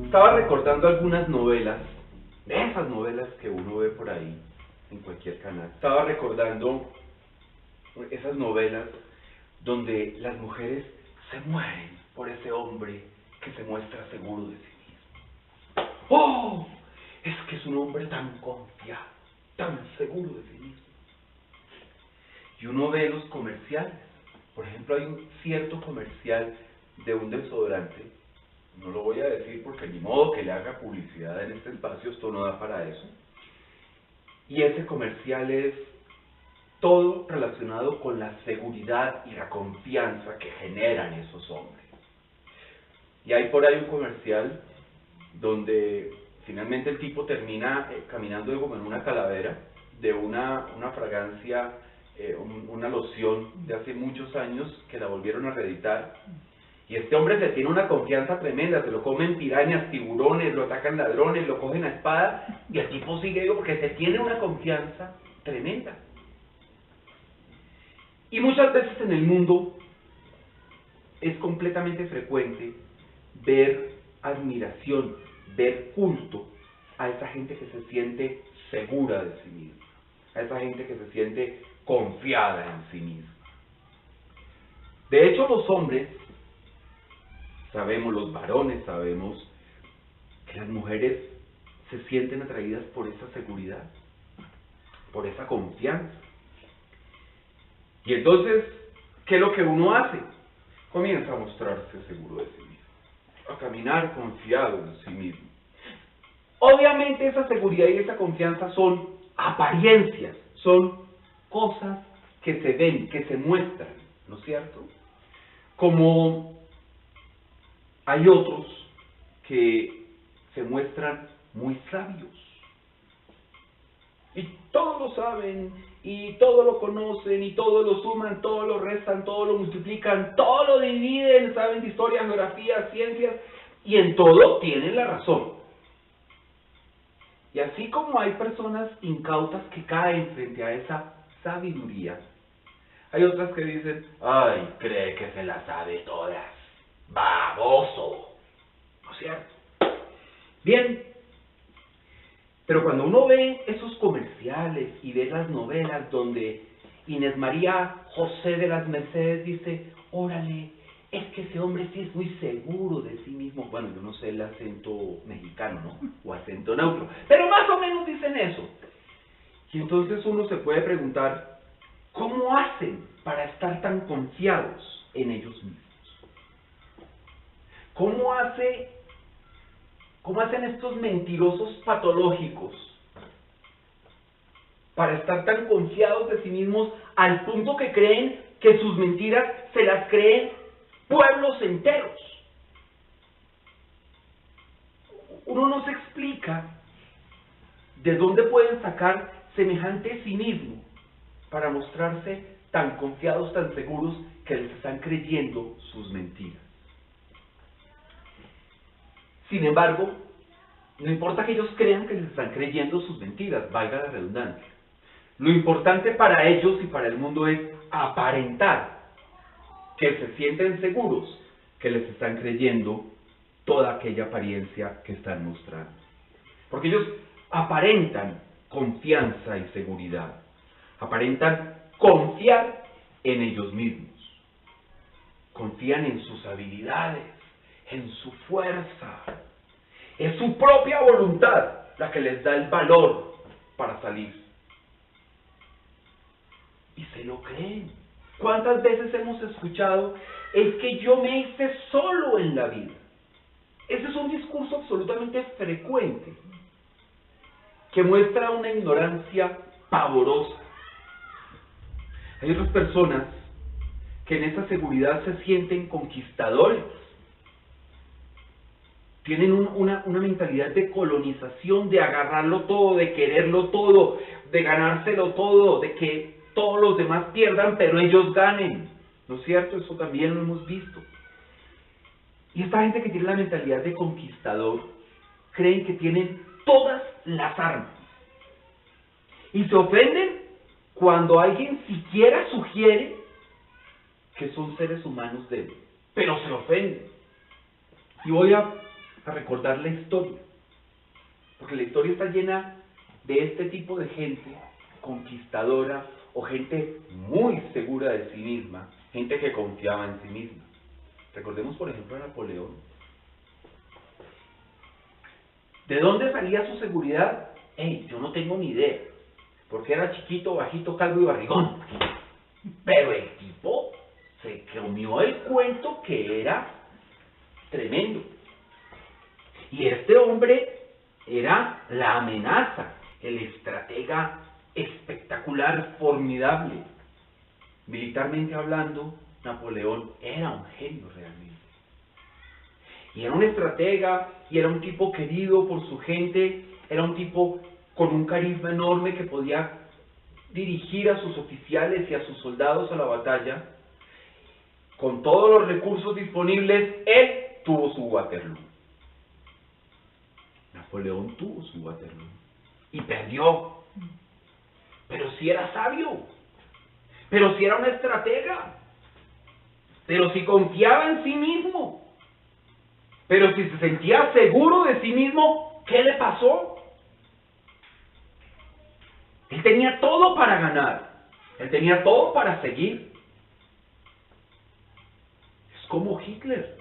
Estaba recordando algunas novelas, de esas novelas que uno ve por ahí, en cualquier canal. Estaba recordando esas novelas donde las mujeres se mueren por ese hombre que se muestra seguro de sí mismo. ¡Oh! Es que es un hombre tan confiado, tan seguro de sí mismo. Y uno ve los comerciales. Por ejemplo, hay un cierto comercial de un desodorante. No lo voy a decir porque ni modo que le haga publicidad en este espacio, esto no da para eso. Y ese comercial es todo relacionado con la seguridad y la confianza que generan esos hombres. Y hay por ahí un comercial donde finalmente el tipo termina caminando como en una calavera de una fragancia, una loción de hace muchos años que la volvieron a reeditar. Y este hombre se tiene una confianza tremenda, se lo comen pirañas, tiburones, lo atacan ladrones, lo cogen a espada, y el tipo sigue vivo porque se tiene una confianza tremenda. Y muchas veces en el mundo es completamente frecuente ver admiración, ver culto a esa gente que se siente segura de sí misma, a esa gente que se siente confiada en sí misma. De hecho, los hombres sabemos, los varones sabemos, que las mujeres se sienten atraídas por esa seguridad, por esa confianza. Y entonces, ¿qué es lo que uno hace? Comienza a mostrarse seguro de sí mismo, a caminar confiado en sí mismo. Obviamente esa seguridad y esa confianza son apariencias, son cosas que se ven, que se muestran, ¿no es cierto? Como hay otros que se muestran muy sabios. Y todo lo saben, y todo lo conocen, y todo lo suman, todo lo restan, todo lo multiplican, todo lo dividen, saben de historia, geografía, ciencias, y en todo tienen la razón. Y así como hay personas incautas que caen frente a esa sabiduría, hay otras que dicen, ay, cree que se las sabe todas. ¡Baboso! ¿No es cierto? Bien, pero cuando uno ve esos comerciales y ve las novelas donde Inés María José de las Mercedes dice, órale, es que ese hombre sí es muy seguro de sí mismo. Bueno, yo no sé el acento mexicano, ¿no? O acento neutro, pero más o menos dicen eso. Y entonces uno se puede preguntar, ¿cómo hacen para estar tan confiados en ellos mismos? ¿Cómo hacen estos mentirosos patológicos para estar tan confiados de sí mismos al punto que creen que sus mentiras se las creen pueblos enteros? Uno no se explica de dónde pueden sacar semejante cinismo para mostrarse tan confiados, tan seguros, que les están creyendo sus mentiras. Sin embargo, no importa que ellos crean que les están creyendo sus mentiras, valga la redundancia. Lo importante para ellos y para el mundo es aparentar que se sienten seguros, que les están creyendo toda aquella apariencia que están mostrando. Porque ellos aparentan confianza y seguridad, aparentan confiar en ellos mismos, confían en sus habilidades, en su fuerza. Es su propia voluntad la que les da el valor para salir. Y se lo creen. ¿Cuántas veces hemos escuchado, es que yo me hice solo en la vida? Ese es un discurso absolutamente frecuente, que muestra una ignorancia pavorosa. Hay otras personas que en esa seguridad se sienten conquistadores. Tienen una mentalidad de colonización, de agarrarlo todo, de quererlo todo, de ganárselo todo, de que todos los demás pierdan, pero ellos ganen. ¿No es cierto? Eso también lo hemos visto. Y esta gente que tiene la mentalidad de conquistador, creen que tienen todas las armas. Y se ofenden cuando alguien siquiera sugiere que son seres humanos débiles. Pero se ofenden. Y voy a a recordar la historia. Porque la historia está llena de este tipo de gente conquistadora o gente muy segura de sí misma, gente que confiaba en sí misma. Recordemos, por ejemplo, a Napoleón. ¿De dónde salía su seguridad? Yo no tengo ni idea. Porque era chiquito, bajito, calvo y barrigón. Pero el tipo se comió el cuento que era tremendo. Y este hombre era la amenaza, el estratega espectacular, formidable. Militarmente hablando, Napoleón era un genio realmente. Y era un estratega, y era un tipo querido por su gente, era un tipo con un carisma enorme que podía dirigir a sus oficiales y a sus soldados a la batalla. Con todos los recursos disponibles, él tuvo su Waterloo. Napoleón tuvo su Waterloo y perdió. Pero si era sabio, pero si era un estratega, pero si confiaba en sí mismo, pero si se sentía seguro de sí mismo, ¿qué le pasó? Él tenía todo para ganar, él tenía todo para seguir. Es como Hitler.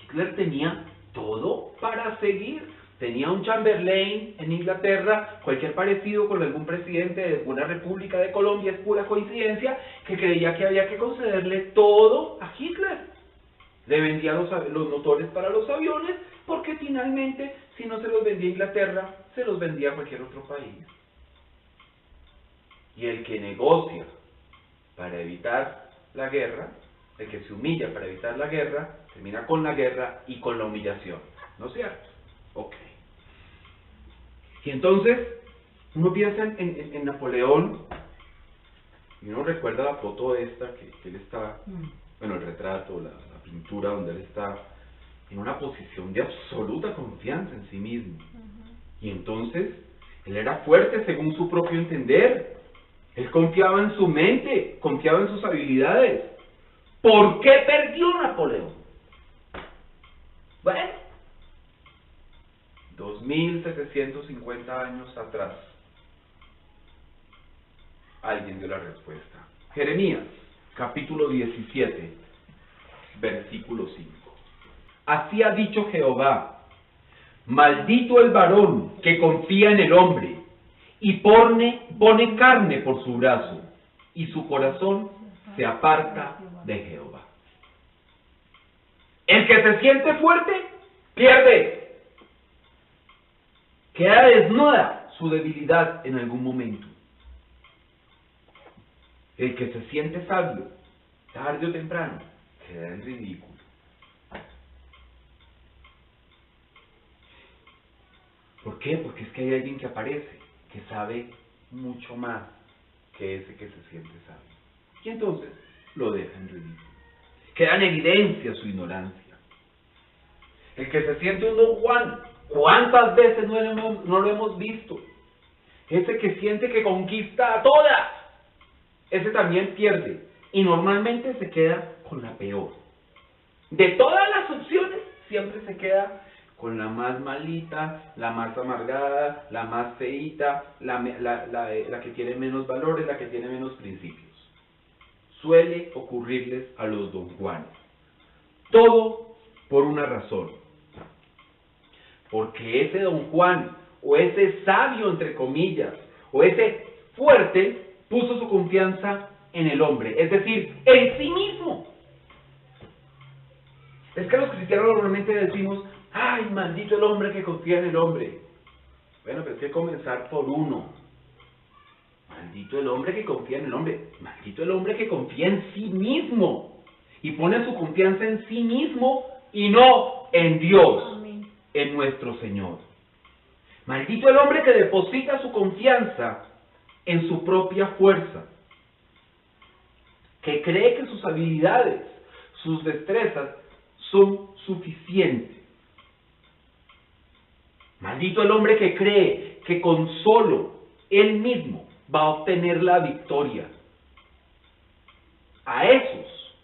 Hitler tenía todo para seguir. Tenía un Chamberlain en Inglaterra, cualquier parecido con algún presidente de una república de Colombia es pura coincidencia, que creía que había que concederle todo a Hitler. Le vendía los motores para los aviones, porque finalmente, si no se los vendía a Inglaterra, se los vendía a cualquier otro país. Y el que negocia para evitar la guerra, el que se humilla para evitar la guerra, termina con la guerra y con la humillación. ¿No es cierto? Ok. Y entonces, uno piensa en Napoleón, y uno recuerda la foto esta, que él está, bueno, el retrato, la pintura donde él está en una posición de absoluta confianza en sí mismo. Y entonces, él era fuerte según su propio entender. Él confiaba en su mente, confiaba en sus habilidades. ¿Por qué perdió Napoleón? Bueno, 2750 años atrás, alguien dio la respuesta. Jeremías, capítulo 17, versículo 5. Así ha dicho Jehová: maldito el varón que confía en el hombre y pone carne por su brazo, y su corazón se aparta de Jehová. El que se siente fuerte, pierde. Queda desnuda su debilidad en algún momento. El que se siente sabio, tarde o temprano, queda en ridículo. ¿Por qué? Porque es que hay alguien que aparece, que sabe mucho más que ese que se siente sabio. Y entonces lo deja en ridículo. Queda en evidencia su ignorancia. El que se siente un Don Juan, ¿cuántas veces no lo hemos visto? Ese que siente que conquista a todas, ese también pierde. Y normalmente se queda con la peor. De todas las opciones, siempre se queda con la más malita, la más amargada, la más feíta, la que tiene menos valores, la que tiene menos principios. Suele ocurrirles a los Don Juanes. Todo por una razón. Porque ese Don Juan, o ese sabio entre comillas, o ese fuerte, puso su confianza en el hombre, es decir, en sí mismo. Es que los cristianos normalmente decimos: ¡ay, maldito el hombre que confía en el hombre! Bueno, pero hay que comenzar por uno. Maldito el hombre que confía en el hombre. Maldito el hombre que confía en sí mismo. Y pone su confianza en sí mismo y no en Dios. Amén. En nuestro Señor. Maldito el hombre que deposita su confianza en su propia fuerza. Que cree que sus habilidades, sus destrezas son suficientes. Maldito el hombre que cree que con solo él mismo va a obtener la victoria. A esos,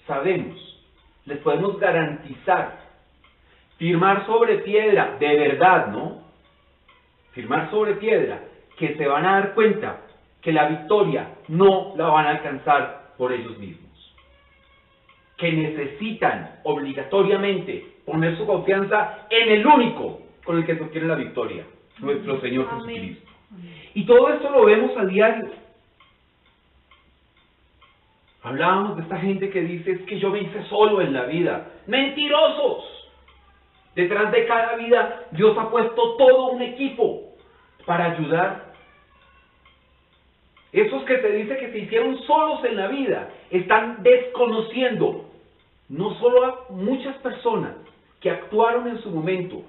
sabemos, les podemos garantizar firmar sobre piedra, de verdad, ¿no? Firmar sobre piedra, que se van a dar cuenta que la victoria no la van a alcanzar por ellos mismos. Que necesitan obligatoriamente poner su confianza en el único con el que se obtiene la victoria, nuestro Señor Jesucristo. Y todo esto lo vemos a diario. Hablábamos de esta gente que dice, es que yo me hice solo en la vida. ¡Mentirosos! Detrás de cada vida, Dios ha puesto todo un equipo para ayudar. Esos que te dicen que se hicieron solos en la vida, están desconociendo no solo a muchas personas que actuaron en su momento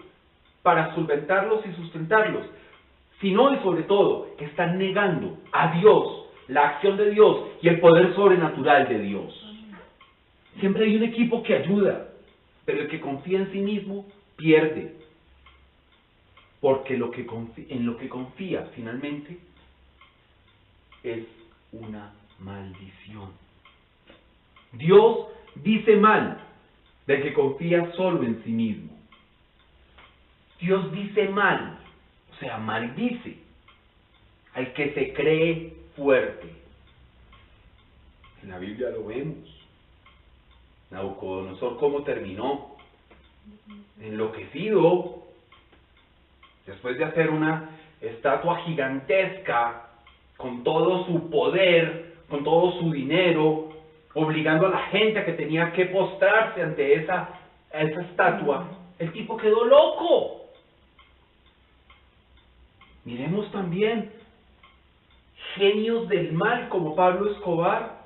para solventarlos y sustentarlos, sino y sobre todo, están negando a Dios, la acción de Dios y el poder sobrenatural de Dios. Siempre hay un equipo que ayuda, pero el que confía en sí mismo pierde. Porque en lo que confía finalmente es una maldición. Dios dice mal del que confía solo en sí mismo. Dios dice mal, o sea, maldice al que se cree fuerte. En la Biblia lo vemos. Nabucodonosor, ¿cómo terminó? Enloquecido. Después de hacer una estatua gigantesca, con todo su poder, con todo su dinero, obligando a la gente a que tenía que postrarse ante esa estatua, el tipo quedó loco. Miremos también genios del mal como Pablo Escobar,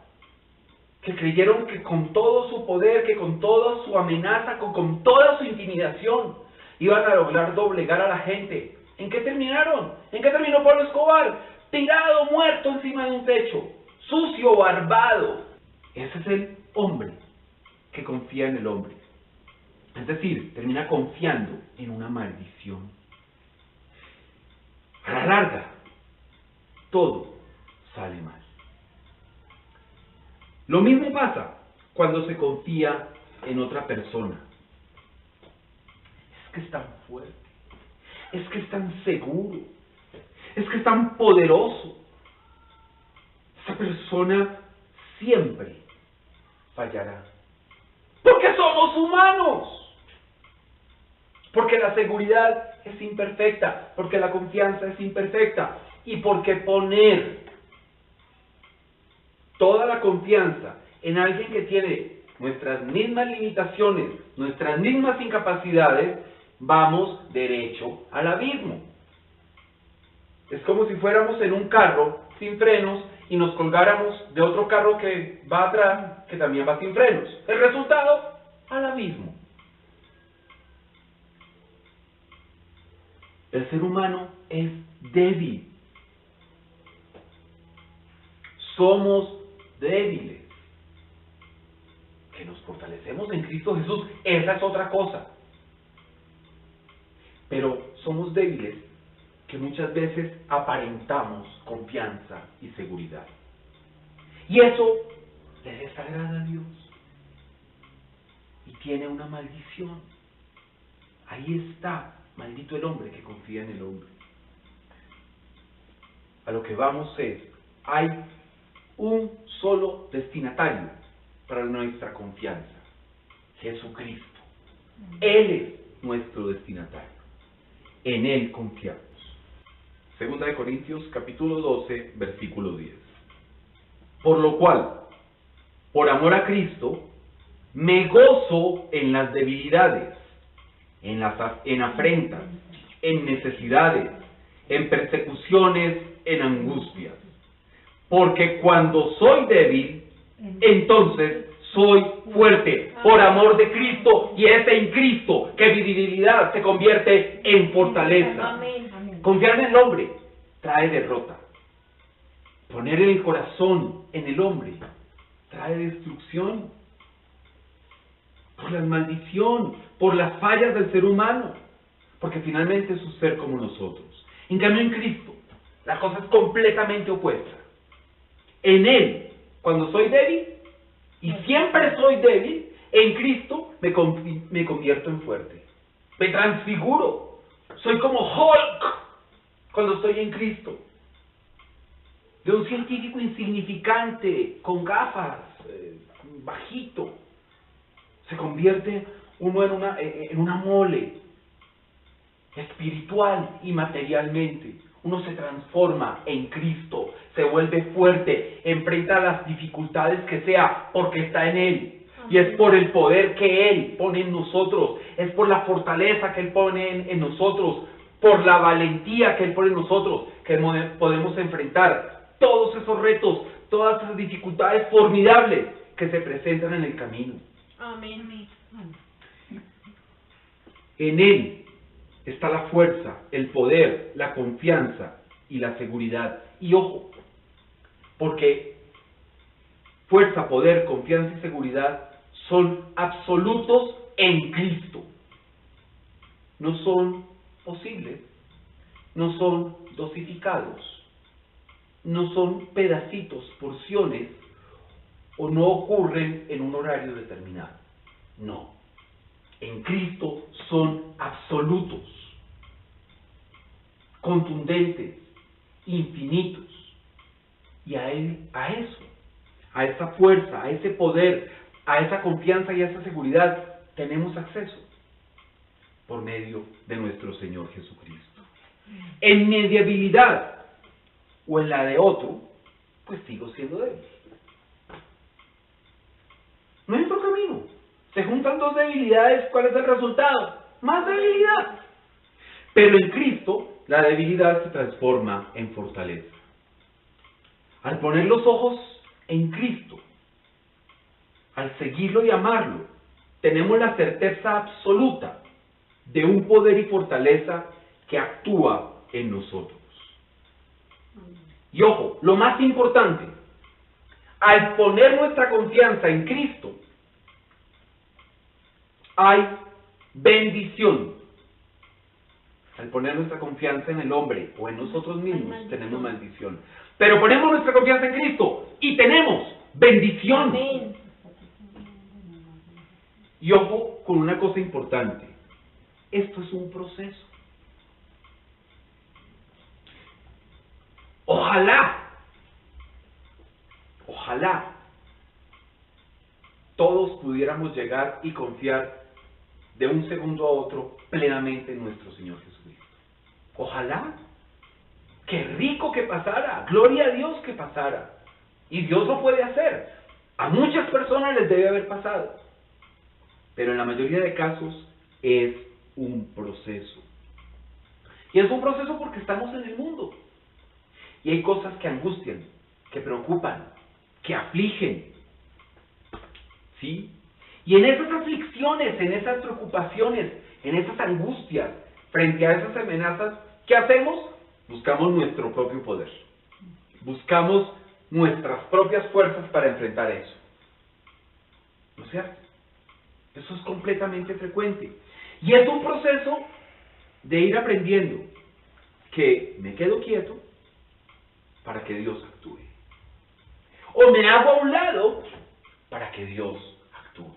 que creyeron que con todo su poder, que con toda su amenaza, con toda su intimidación, iban a lograr doblegar a la gente. ¿En qué terminaron? ¿En qué terminó Pablo Escobar? Tirado, muerto encima de un techo, sucio, barbado. Ese es el hombre que confía en el hombre. Es decir, termina confiando en una maldición. A la larga, todo sale mal. Lo mismo pasa cuando se confía en otra persona. Es que es tan fuerte, es que es tan seguro, es que es tan poderoso. Esa persona siempre fallará. Porque somos humanos. Porque la seguridad es imperfecta, porque la confianza es imperfecta y porque poner toda la confianza en alguien que tiene nuestras mismas limitaciones, nuestras mismas incapacidades, vamos derecho al abismo. Es como si fuéramos en un carro sin frenos y nos colgáramos de otro carro que va atrás, que también va sin frenos. El resultado, al abismo. El ser humano es débil. Somos débiles. Que nos fortalecemos en Cristo Jesús, esa es otra cosa. Pero somos débiles que muchas veces aparentamos confianza y seguridad. Y eso le desagrada a Dios. Y tiene una maldición. Ahí está. Maldito el hombre que confía en el hombre. A lo que vamos es, hay un solo destinatario para nuestra confianza, Jesucristo. Él es nuestro destinatario. En Él confiamos. Segunda de Corintios, capítulo 12, versículo 10. Por lo cual, por amor a Cristo, me gozo en las debilidades, en afrentas, en necesidades, en persecuciones, en angustias. Porque cuando soy débil, entonces soy fuerte, por amor de Cristo, y es en Cristo que mi debilidad se convierte en fortaleza. Confiar en el hombre trae derrota. Poner el corazón en el hombre trae destrucción. Por la maldición, por las fallas del ser humano, porque finalmente es un ser como nosotros. En cambio, en Cristo, la cosa es completamente opuesta. En Él, cuando soy débil, y siempre soy débil, en Cristo me convierto en fuerte. Me transfiguro. Soy como Hulk cuando estoy en Cristo. De un científico insignificante, con gafas, bajito, se convierte uno en una mole, espiritual y materialmente. Uno se transforma en Cristo, se vuelve fuerte, enfrenta las dificultades que sea, porque está en Él. Y es por el poder que Él pone en nosotros, es por la fortaleza que Él pone en nosotros, por la valentía que Él pone en nosotros, que podemos enfrentar todos esos retos, todas esas dificultades formidables que se presentan en el camino. Amén. En Él está la fuerza, el poder, la confianza y la seguridad. Y ojo, porque fuerza, poder, confianza y seguridad son absolutos en Cristo. No son posibles, no son dosificados, no son pedacitos, porciones, o no ocurren en un horario determinado. No. En Cristo son absolutos, contundentes, infinitos. Y a eso, a esa fuerza, a ese poder, a esa confianza y a esa seguridad tenemos acceso por medio de nuestro Señor Jesucristo. En mi debilidad o en la de otro, pues sigo siendo débil. No hay otro camino. Se juntan dos debilidades, ¿cuál es el resultado? Más debilidad. Pero en Cristo, la debilidad se transforma en fortaleza. Al poner los ojos en Cristo, al seguirlo y amarlo, tenemos la certeza absoluta de un poder y fortaleza que actúa en nosotros. Y ojo, lo más importante, al poner nuestra confianza en Cristo, hay bendición. Al poner nuestra confianza en el hombre o en nosotros mismos, tenemos maldición. Pero ponemos nuestra confianza en Cristo y tenemos bendición. Amén. Y ojo con una cosa importante. Esto es un proceso. Ojalá todos pudiéramos llegar y confiar de un segundo a otro plenamente en nuestro Señor Jesucristo. Ojalá. Qué rico que pasara. Gloria a Dios que pasara. Y Dios lo puede hacer. A muchas personas les debe haber pasado. Pero en la mayoría de casos es un proceso. Y es un proceso porque estamos en el mundo. Y hay cosas que angustian, que preocupan, que afligen. ¿Sí? Y en esas aflicciones, en esas preocupaciones, en esas angustias, frente a esas amenazas, ¿qué hacemos? Buscamos nuestro propio poder. Buscamos nuestras propias fuerzas para enfrentar eso. ¿No es cierto? Eso es completamente frecuente. Y es un proceso de ir aprendiendo que me quedo quieto para que Dios actúe. O me hago a un lado para que Dios actúe.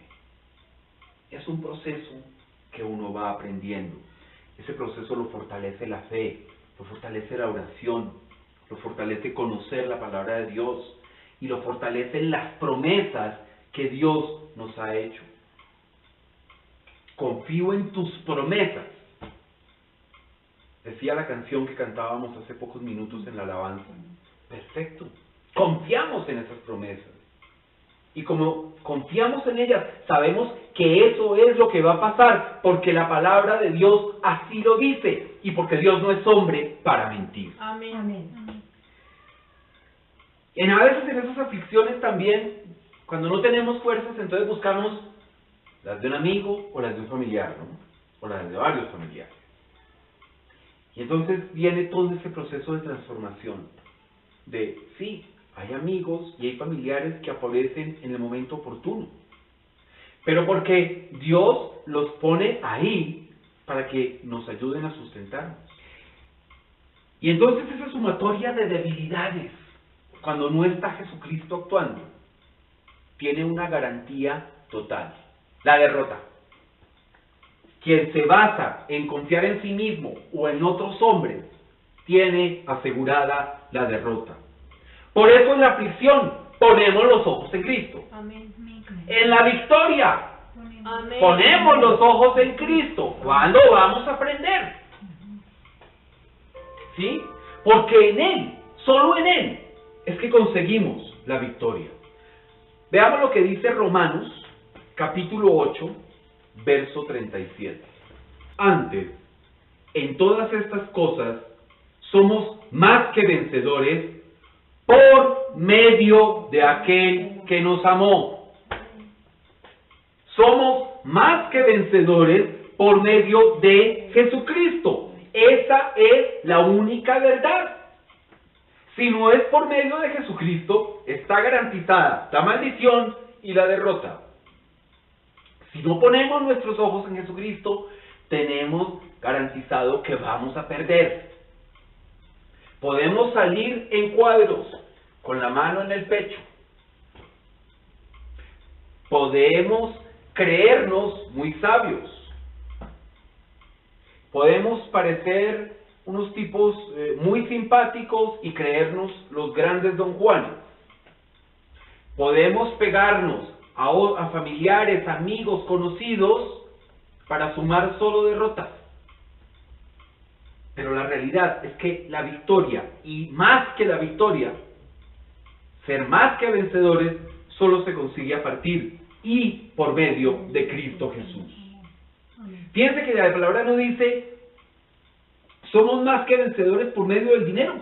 Es un proceso que uno va aprendiendo. Ese proceso lo fortalece la fe, lo fortalece la oración, lo fortalece conocer la palabra de Dios y lo fortalecen las promesas que Dios nos ha hecho. Confío en tus promesas. Decía la canción que cantábamos hace pocos minutos en la alabanza. Perfecto. Confiamos en esas promesas. Y como confiamos en ellas, sabemos que eso es lo que va a pasar, porque la palabra de Dios así lo dice, y porque Dios no es hombre para mentir. Amén. Amén. A veces en esas aflicciones también, cuando no tenemos fuerzas, entonces buscamos las de un amigo o las de un familiar, ¿no? O las de varios familiares. Y entonces viene todo ese proceso de transformación. De, sí, hay amigos y hay familiares que aparecen en el momento oportuno. Pero porque Dios los pone ahí para que nos ayuden a sustentarnos. Y entonces esa sumatoria de debilidades, cuando no está Jesucristo actuando, tiene una garantía total: la derrota. quien se basa en confiar en sí mismo o en otros hombres, tiene asegurada la derrota. Por eso en la aflicción ponemos los ojos en Cristo. Amén. En la victoria Amén. ponemos los ojos en Cristo. ¿Cuándo vamos a aprender? ¿Sí? Porque en Él, solo en Él, es que conseguimos la victoria. Veamos lo que dice Romanos, capítulo 8, verso 37. Antes, en todas estas cosas, somos más que vencedores por medio de aquel que nos amó. Somos más que vencedores por medio de Jesucristo. Esa es la única verdad. Si no es por medio de Jesucristo, está garantizada la maldición y la derrota. Si no ponemos nuestros ojos en Jesucristo, tenemos garantizado que vamos a perder. Podemos salir en cuadros, con la mano en el pecho. Podemos creernos muy sabios. Podemos parecer unos tipos muy simpáticos y creernos los grandes Don Juanes. Podemos pegarnos a familiares, amigos, conocidos, para sumar solo derrotas. Pero la realidad es que la victoria, y más que la victoria, ser más que vencedores, solo se consigue a partir y por medio de Cristo Jesús. Piense que la palabra no dice somos más que vencedores por medio del dinero.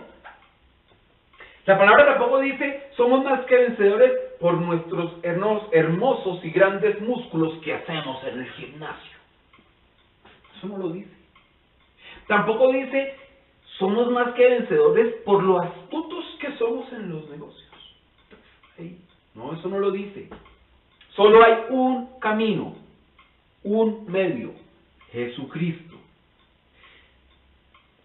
La palabra tampoco dice somos más que vencedores por nuestros hermosos y grandes músculos que hacemos en el gimnasio. Eso no lo dice. Tampoco dice somos más que vencedores por lo astutos que somos en los negocios. ¿Sí? No, eso no lo dice. Solo hay un camino, un medio, Jesucristo.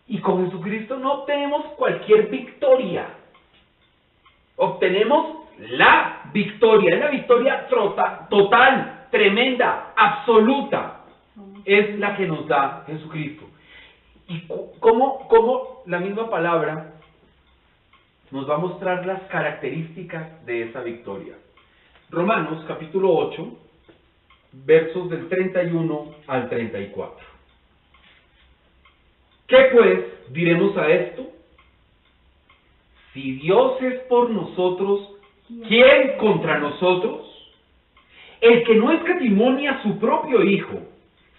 Y con Jesucristo no obtenemos cualquier victoria. Obtenemos la victoria. Es la victoria total, tremenda, absoluta. Es la que nos da Jesucristo. ¿Y cómo la misma palabra nos va a mostrar las características de esa victoria? Romanos capítulo 8, versos del 31 al 34. ¿Qué pues diremos a esto? Si Dios es por nosotros, ¿quién contra nosotros? El que no escatimó ni a su propio Hijo,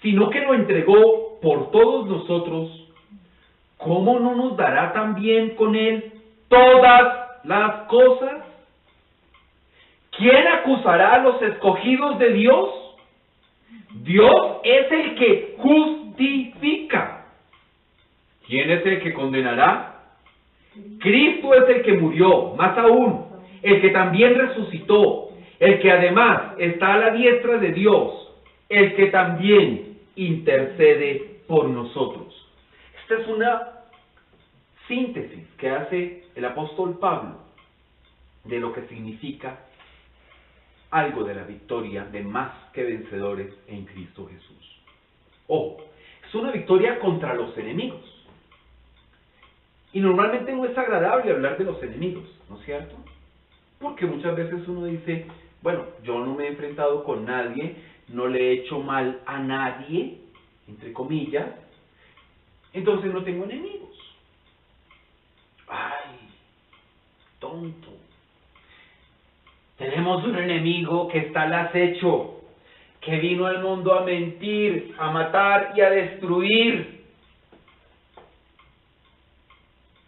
sino que lo entregó por todos nosotros, ¿cómo no nos dará también con Él todas las cosas? ¿Quién acusará a los escogidos de Dios? Dios es el que justifica. ¿Quién es el que condenará? Cristo es el que murió, más aún, el que también resucitó, el que además está a la diestra de Dios, el que también intercede por nosotros. Esta es una síntesis que hace el apóstol Pablo de lo que significa algo de la victoria de más que vencedores en Cristo Jesús. Ojo, es una victoria contra los enemigos. Y normalmente no es agradable hablar de los enemigos, ¿no es cierto? Porque muchas veces uno dice, bueno, yo no me he enfrentado con nadie, no le he hecho mal a nadie, entre comillas, entonces no tengo enemigos. ¡Ay, tonto! Tenemos un enemigo que está al acecho, que vino al mundo a mentir, a matar y a destruir.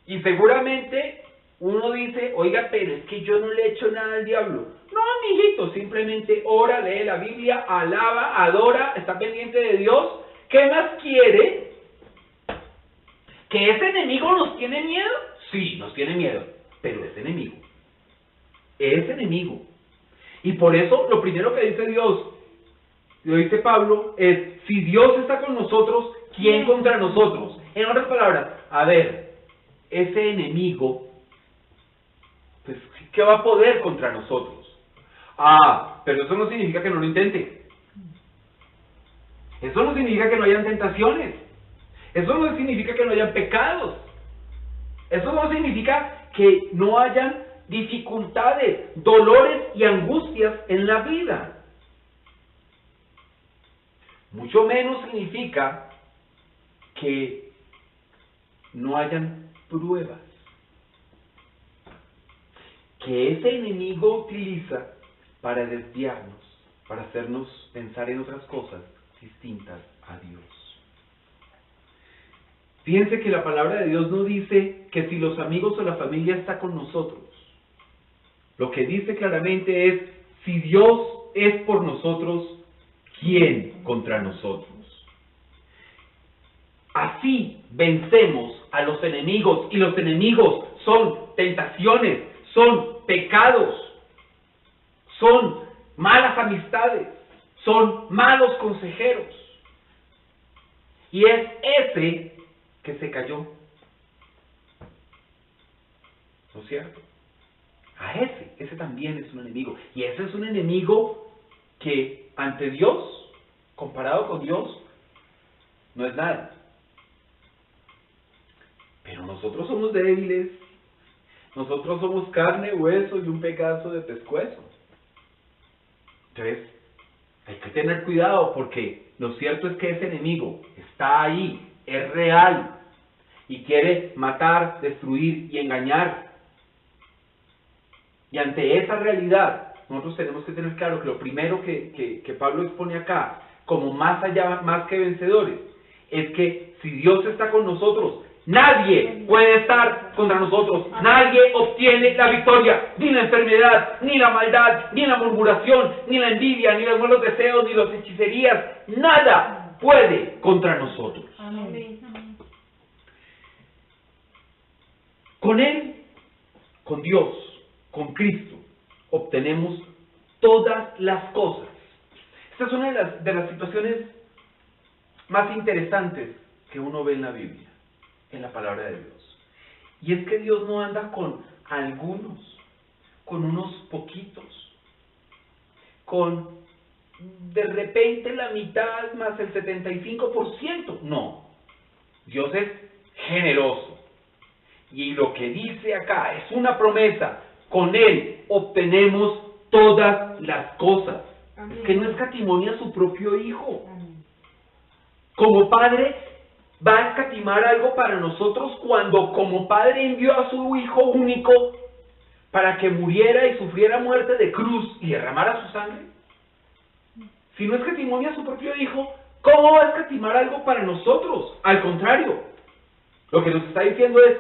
Y seguramente uno dice, oiga, pero es que yo no le he hecho nada al diablo. No, mijito, simplemente ora, lee la Biblia, alaba, adora, está pendiente de Dios. ¿Qué más quiere? ¿Que ese enemigo nos tiene miedo? Sí, nos tiene miedo, pero es enemigo. Es enemigo. Y por eso lo primero que dice Dios, lo dice Pablo, es, si Dios está con nosotros, ¿quién contra nosotros? En otras palabras, a ver, ese enemigo, pues, ¿qué va a poder contra nosotros? Ah, pero eso no significa que no lo intente. Eso no significa que no hayan tentaciones. Eso no significa que no hayan pecados. Eso no significa que no hayan dificultades, dolores y angustias en la vida. Mucho menos significa que no hayan pruebas que ese enemigo utiliza para desviarnos, para hacernos pensar en otras cosas distintas a Dios. Fíjense que la palabra de Dios no dice que si los amigos o la familia está con nosotros. Lo que dice claramente es, si Dios es por nosotros, ¿quién contra nosotros? Así vencemos a los enemigos, y los enemigos son tentaciones, son pecados, son malas amistades, son malos consejeros. Y es ese que se cayó. ¿No es cierto? A ese también es un enemigo. Y ese es un enemigo que ante Dios, comparado con Dios, no es nada. Pero nosotros somos débiles. Nosotros somos carne, hueso y un pedazo de pescuezo. Entonces, hay que tener cuidado porque lo cierto es que ese enemigo está ahí, es real y quiere matar, destruir y engañar. Y ante esa realidad, nosotros tenemos que tener claro que lo primero que Pablo expone acá, como más allá, más que vencedores, es que si Dios está con nosotros, nadie puede estar contra nosotros. Nadie obtiene la victoria. Ni la enfermedad, ni la maldad, ni la murmuración, ni la envidia, ni los malos deseos, ni las hechicerías. Nada puede contra nosotros. Amén. Con Él, con Dios, con Cristo, obtenemos todas las cosas. Esta es una de las situaciones más interesantes que uno ve en la Biblia, en la palabra de Dios. Y es que Dios no anda con algunos, con unos poquitos, con de repente la mitad más el 75%. No, Dios es generoso. Y lo que dice acá es una promesa. Con Él obtenemos todas las cosas. Amén. Es que no escatimonia a su propio Hijo. Amén. Como Padre, va a escatimar algo para nosotros cuando como Padre envió a su Hijo único para que muriera y sufriera muerte de cruz y derramara su sangre. Si no escatimonia a su propio Hijo, ¿cómo va a escatimar algo para nosotros? Al contrario, lo que nos está diciendo es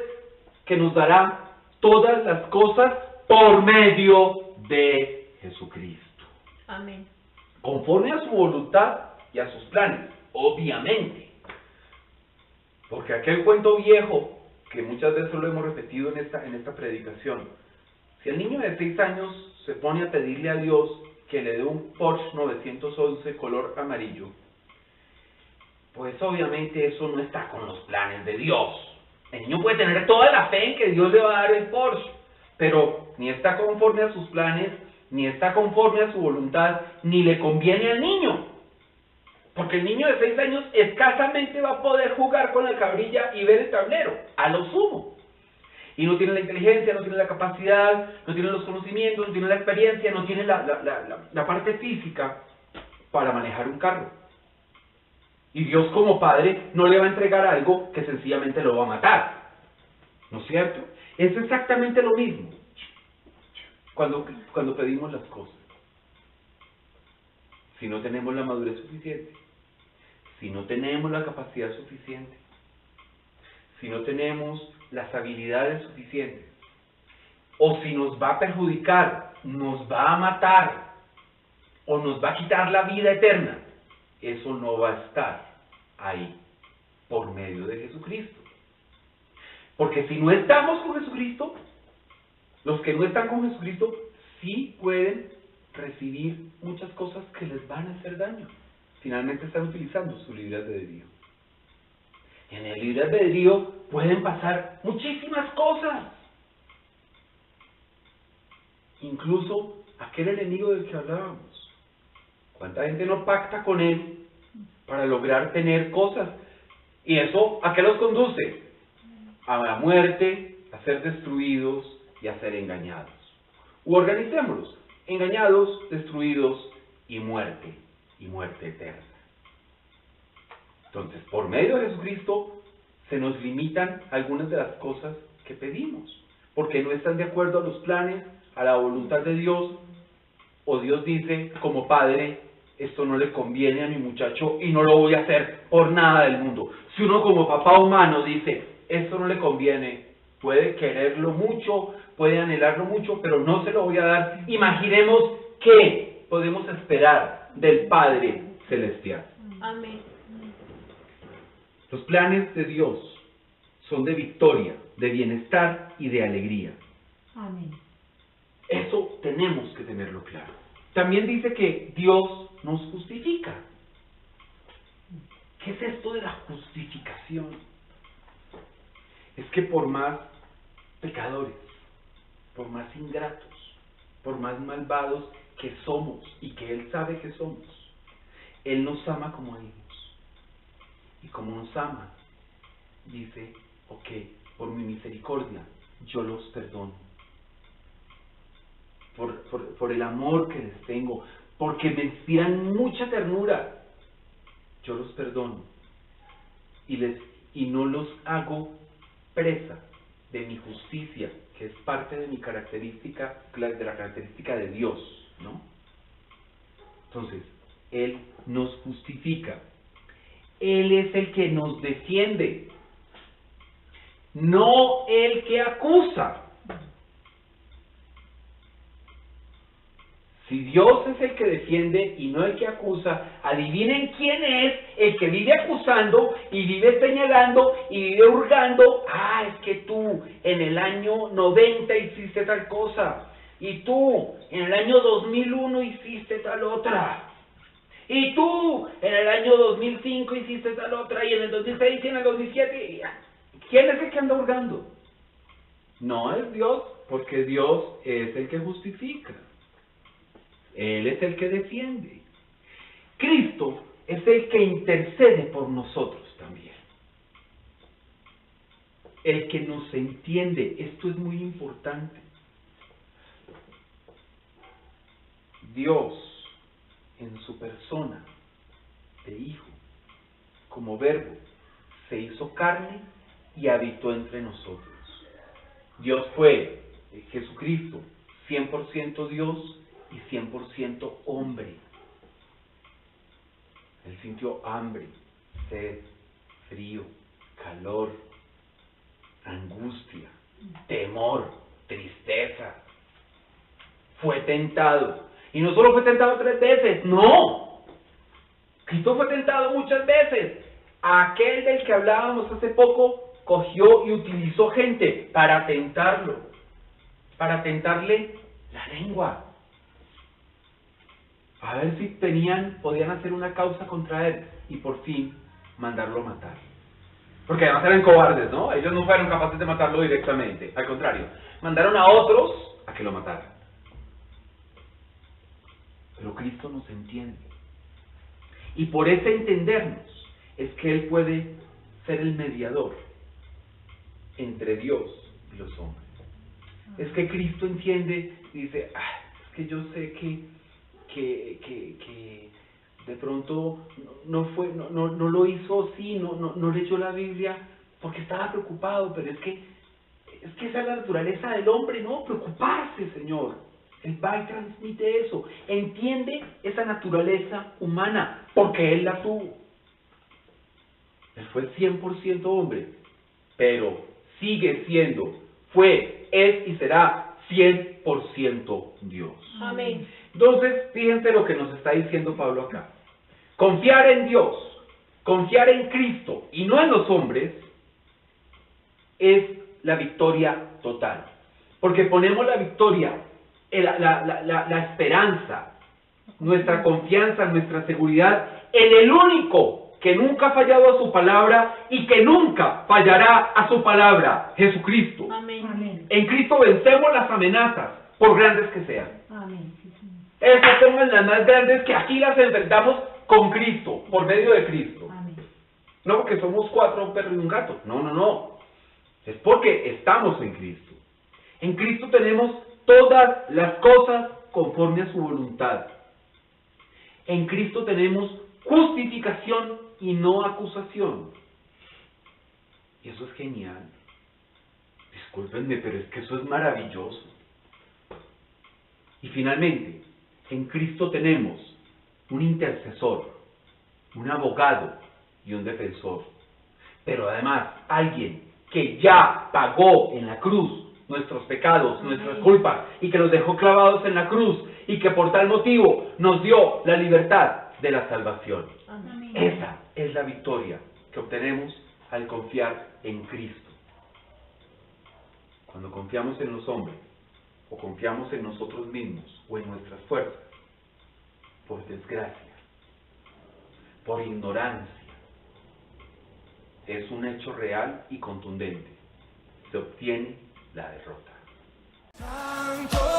que nos dará todas las cosas por medio de Jesucristo. Amén. Conforme a su voluntad y a sus planes, obviamente. Porque aquel cuento viejo, que muchas veces lo hemos repetido en esta predicación, si el niño de 6 años se pone a pedirle a Dios que le dé un Porsche 911 color amarillo, pues obviamente eso no está con los planes de Dios. El niño puede tener toda la fe en que Dios le va a dar el Porsche, pero ni está conforme a sus planes, ni está conforme a su voluntad, ni le conviene al niño. Porque el niño de 6 años escasamente va a poder jugar con la cabrilla y ver el tablero, a lo sumo. Y no tiene la inteligencia, no tiene la capacidad, no tiene los conocimientos, no tiene la experiencia, no tiene la parte física para manejar un carro. Y Dios como Padre no le va a entregar algo que sencillamente lo va a matar. ¿No es cierto? Es exactamente lo mismo cuando pedimos las cosas. Si no tenemos la madurez suficiente, si no tenemos la capacidad suficiente, si no tenemos las habilidades suficientes, o si nos va a perjudicar, nos va a matar, o nos va a quitar la vida eterna, eso no va a estar ahí por medio de Jesucristo. Porque si no estamos con Jesucristo, los que no están con Jesucristo sí pueden recibir muchas cosas que les van a hacer daño. Finalmente están utilizando su libre albedrío. En el libre albedrío pueden pasar muchísimas cosas. Incluso aquel enemigo del que hablábamos. ¿Cuánta gente no pacta con él para lograr tener cosas. ¿Y eso a qué los conduce? A la muerte, a ser destruidos y a ser engañados. U organicémoslos: engañados, destruidos y muerte eterna. Entonces, por medio de Jesucristo se nos limitan algunas de las cosas que pedimos, porque no están de acuerdo a los planes, a la voluntad de Dios, o Dios dice como padre: esto no le conviene a mi muchacho y no lo voy a hacer por nada del mundo. Si uno como papá humano dice: esto no le conviene, puede quererlo mucho, puede anhelarlo mucho, pero no se lo voy a dar. Imaginemos qué podemos esperar del Padre Celestial. Amén. Los planes de Dios son de victoria, de bienestar y de alegría. Amén. Eso tenemos que tenerlo claro. También dice que Dios nos justifica. ¿Qué es esto de la justificación? Es que por más pecadores, por más ingratos, por más malvados que somos y que Él sabe que somos, Él nos ama como hijos. Y como nos ama, dice: ok, por mi misericordia, yo los perdono. Por el amor que les tengo, porque me inspiran mucha ternura, yo los perdono. Y no los hago presa de mi justicia, que es parte de mi característica, de la característica de Dios, ¿no? Entonces, Él nos justifica. Él es el que nos defiende, no el que acusa. Si Dios es el que defiende y no el que acusa, adivinen quién es el que vive acusando y vive señalando y vive hurgando. Ah, es que tú en el año 90 hiciste tal cosa, y tú en el año 2001 hiciste tal otra, y tú en el año 2005 hiciste tal otra, y en el 2006 y en el 2007. ¿Quién es el que anda hurgando? No es Dios, porque Dios es el que justifica. Él es el que defiende. Cristo es el que intercede por nosotros también. El que nos entiende. Esto es muy importante. Dios, en su persona de Hijo, como Verbo, se hizo carne y habitó entre nosotros. Dios fue, Jesucristo, 100% Dios y 100% hombre. Él sintió hambre, sed, frío, calor, angustia, temor, tristeza. Fue tentado. Y no solo fue tentado 3 veces, no. Cristo fue tentado muchas veces. Aquel del que hablábamos hace poco cogió y utilizó gente para tentarlo, para tentarle la lengua, a ver si podían hacer una causa contra él y por fin mandarlo a matar. Porque además eran cobardes, ¿no? Ellos no fueron capaces de matarlo directamente, al contrario, mandaron a otros a que lo mataran. Pero Cristo nos entiende. Y por ese entendernos es que Él puede ser el mediador entre Dios y los hombres. Es que Cristo entiende y dice: es que yo sé que de pronto no lo hizo así, no leyó la Biblia porque estaba preocupado, pero es que esa es la naturaleza del hombre, ¿no? Preocuparse, Señor. Él va y transmite eso, entiende esa naturaleza humana, porque Él la tuvo. Él fue 100% hombre, pero sigue siendo, es y será 100% Dios. Amén. Entonces, fíjense lo que nos está diciendo Pablo acá. Confiar en Dios, confiar en Cristo y no en los hombres, es la victoria total. Porque ponemos la victoria, la esperanza, nuestra confianza, nuestra seguridad en el único que nunca ha fallado a su palabra y que nunca fallará a su palabra, Jesucristo. Amén. Amén. En Cristo vencemos las amenazas, por grandes que sean. Amén. Sí, Señor. Esas son las más grandes que aquí las enfrentamos con Cristo, por medio de Cristo. Amén. No porque somos 4, un perro y un gato. No, no, no. Es porque estamos en Cristo. En Cristo tenemos todas las cosas conforme a su voluntad. En Cristo tenemos justificación y no acusación. Y eso es genial. Discúlpenme, pero es que eso es maravilloso. Y finalmente, en Cristo tenemos un intercesor, un abogado y un defensor. Pero además, alguien que ya pagó en la cruz nuestros pecados, nuestras culpas, y que los dejó clavados en la cruz, y que por tal motivo nos dio la libertad de la salvación. Amén. Esa es la victoria que obtenemos al confiar en Cristo. Cuando confiamos en los hombres, o confiamos en nosotros mismos, o en nuestras fuerzas, por desgracia, por ignorancia, es un hecho real y contundente. Se obtiene la derrota. Santo